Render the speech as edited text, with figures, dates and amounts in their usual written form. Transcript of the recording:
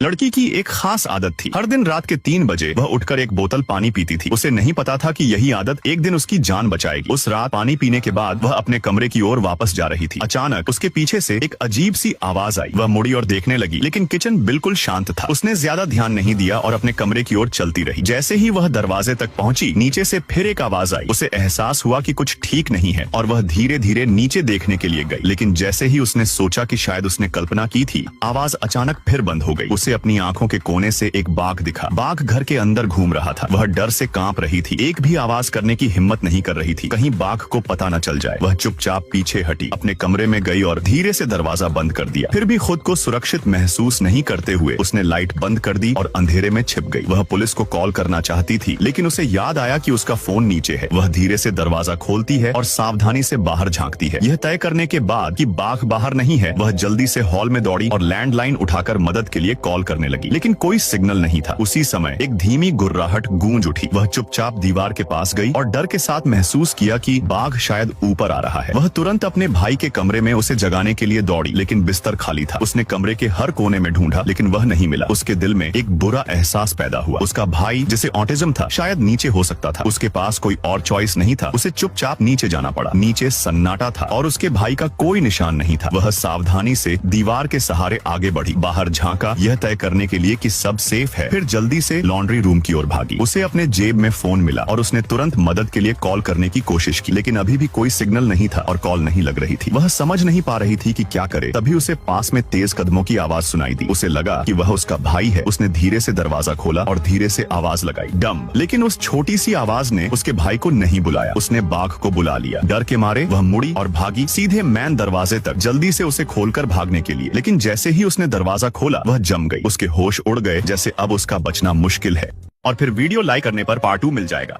लड़की की एक खास आदत थी। हर दिन रात के 3 बजे वह उठकर एक बोतल पानी पीती थी। उसे नहीं पता था कि यही आदत एक दिन उसकी जान बचाएगी। उस रात पानी पीने के बाद वह अपने कमरे की ओर वापस जा रही थी। अचानक उसके पीछे से एक अजीब सी आवाज आई। वह मुड़ी और देखने लगी, लेकिन किचन बिल्कुल शांत था। उसने ज्यादा ध्यान नहीं दिया और अपने कमरे की ओर चलती रही। जैसे ही वह दरवाजे तक पहुंची, नीचे से फिर एक आवाज आई। उसे एहसास हुआ कि कुछ ठीक नहीं है और वह धीरे धीरे नीचे देखने के लिए गई। लेकिन जैसे ही उसने सोचा कि शायद उसने कल्पना की थी, आवाज अचानक फिर बंद हो गई। उसे अपनी आंखों के कोने से एक बाघ दिखा। बाघ घर के अंदर घूम रहा था। वह डर से कांप रही थी, एक भी आवाज करने की हिम्मत नहीं कर रही थी, कहीं बाघ को पता न चल जाए। वह चुपचाप पीछे हटी, अपने कमरे में गई और धीरे से दरवाजा बंद कर दिया। फिर भी खुद को सुरक्षित महसूस नहीं करते हुए उसने लाइट बंद कर दी और अंधेरे में छिप गई। वह पुलिस को कॉल करना चाहती थी, लेकिन उसे याद आया कि उसका फोन नीचे है। वह धीरे से दरवाजा खोलती है और सावधानी से बाहर झांकती है। यह तय करने के बाद कि बाघ बाहर नहीं है, वह जल्दी से हॉल में दौड़ी और लैंडलाइन उठाकर मदद के लिए कॉल करने लगी, लेकिन कोई सिग्नल नहीं था। उसी समय एक धीमी गुर्राहट गूंज उठी। वह चुपचाप दीवार के पास गई और डर के साथ महसूस किया कि बाघ शायद ऊपर आ रहा है। वह तुरंत अपने भाई के कमरे में उसे जगाने के लिए दौड़ी, लेकिन बिस्तर खाली था। उसने कमरे के हर कोने में ढूंढा, लेकिन वह नहीं मिला। उसके दिल में एक बुरा एहसास पैदा हुआ। उसका भाई, जिसे ऑटिज्म था, शायद नीचे हो सकता था। उसके पास कोई और चॉइस नहीं था। उसे चुपचाप नीचे जाना पड़ा। नीचे सन्नाटा था और उसके भाई का कोई निशान नहीं था। वह सावधानी से दीवार के सहारे आगे बढ़ी, बाहर झांका, यह तय करने के लिए कि सब सेफ है। फिर जल्दी से लॉन्ड्री रूम की ओर भागी। उसे अपने जेब में फोन मिला और उसने तुरंत मदद के लिए कॉल करने की कोशिश की, लेकिन अभी भी कोई सिग्नल नहीं था और कॉल नहीं लग रही थी। वह समझ नहीं पा रही थी कि क्या करे। तभी उसे पास में तेज कदमों की आवाज सुनाई दी। उसे लगा कि वह उसका भाई है। उसने धीरे से दरवाजा खोला और धीरे से आवाज लगाई, डम। लेकिन उस छोटी सी आवाज ने उसके भाई को नहीं बुलाया। उसने बाघ को बुला लिया। डर के मारे वह मुड़ी और भागी सीधे मैन दरवाजे तक, जल्दी से उसे खोलकर भागने के लिए। लेकिन जैसे ही उसने दरवाजा खोला, वह जम गई। उसके होश उड़ गए, जैसे अब उसका बचना मुश्किल है। और फिर वीडियो लाइक करने पर पार्ट 2 मिल जाएगा।